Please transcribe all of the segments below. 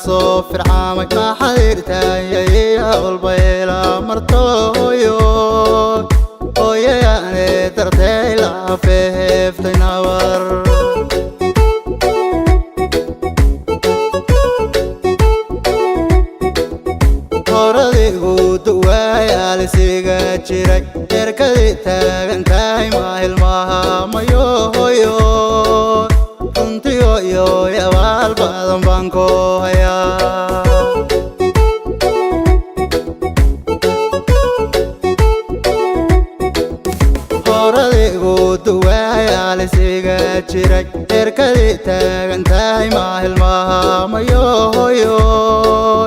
صوفر عامك ما حيرتها يا والبيلا مرتويو ويا يعني درتي لا فيه تنور هردي ودوايا لسيقا جيري يركدي تاغنتاي ما هلماها مايو يو يا والبادم بانكو هيا هردي ودوايا لسيقا جيري يركدي تاغنتاي ما هلماها مايو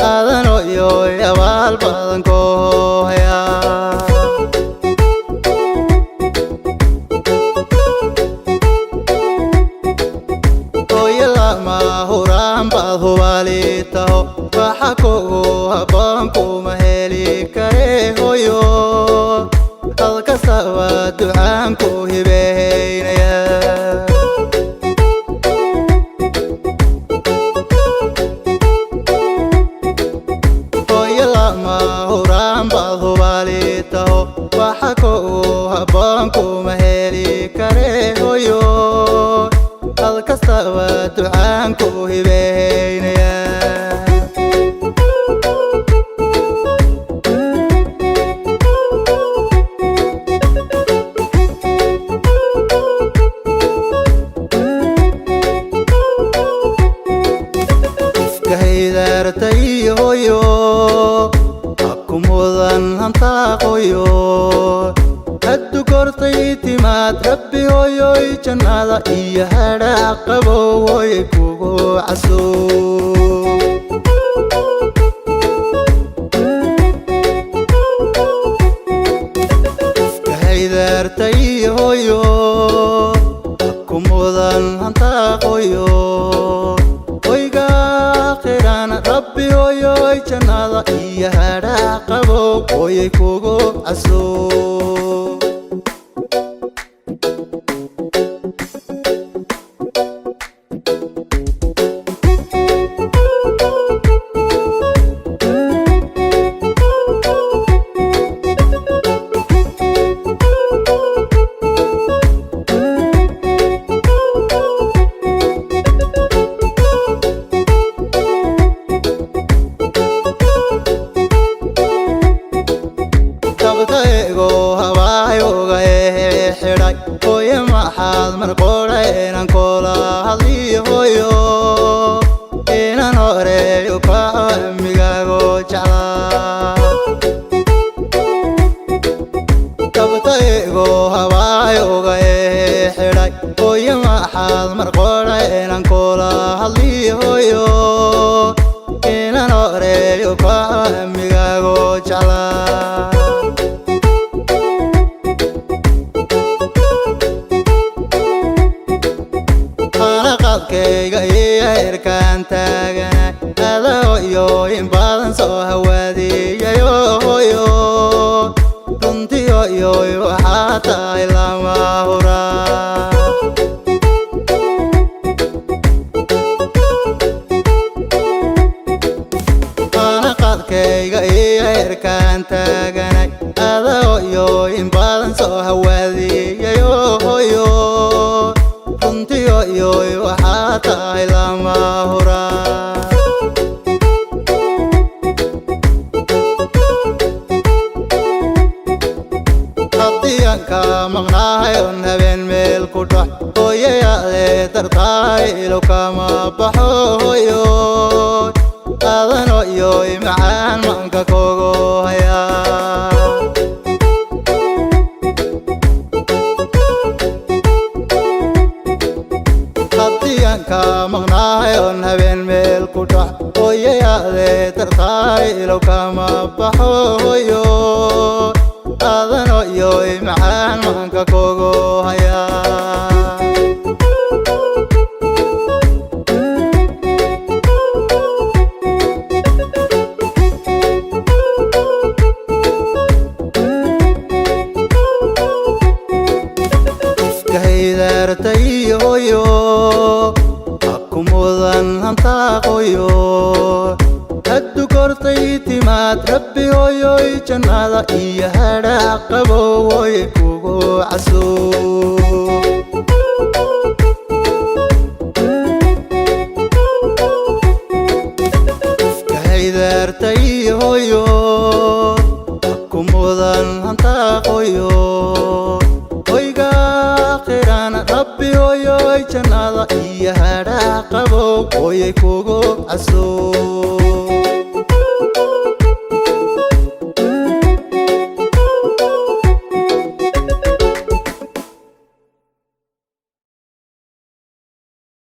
آذانو يو يا والبادنكو هيا hubalitaho waxakugu haboonku maheli kare hoyo halkastaba ducaanku hibeynaya hoyo lama huraan baad hubalitaho waxakugu haboonku maheli kare hoyo halkastaba ducaanku hibeynaya iskahaydartay hoyo hakumudan hantaaqoyo haddu kortay timaad rabbi hoyoy jannada iyo hadhaa qabowoy kugu casuub iskahaydartay hoyo hakumudan hantaaqoyo hoyga qiran rabbi hoyoy jannada iyo hadhaa qabowoy kugu casuub hoyo maxaad marqoodhaynan kula hadliyo hoyo inan horeeyo kaco amigaago jeclaa dabtaygo habaayoga xidhay hoyo maxaad marqoodhaynan kula hadliyo hoyo inan horeeyo kaco amigaago jeclaa kayga iyo herkaan taagana adoo iyo in badan soo hawaadiyayo hoyo runtiyo iyo waxaa tahay lama huraan qaadkayga iyo herkaan taagana adoo iyo in badan soo hawaadiyayo hoyo runtiyo iyo waxaa tahay lama huraan haddii aan kaa maqnahay on habeen meel ku dhac hooyayaadee dartaay ilow kama baxo hooyo aadanoyoy macaan maanka kogo hayaa hadiyanka maqnahay on habeen meel ku dhac hooyayaadee dartaay ilow kama baxo hooyo aadanoyoy macaan maanka kogo hayaa hooyo akumudan hantaaqoyo haddu kortay timaad rabbi hooyoy jannada iyo hadhaaq qabowoy kugu caso kahaydaartay hooyo akumudan hantaaqoyo rabbi hooyoy jannada iyo hadhaaq qabow hooyay kugu caso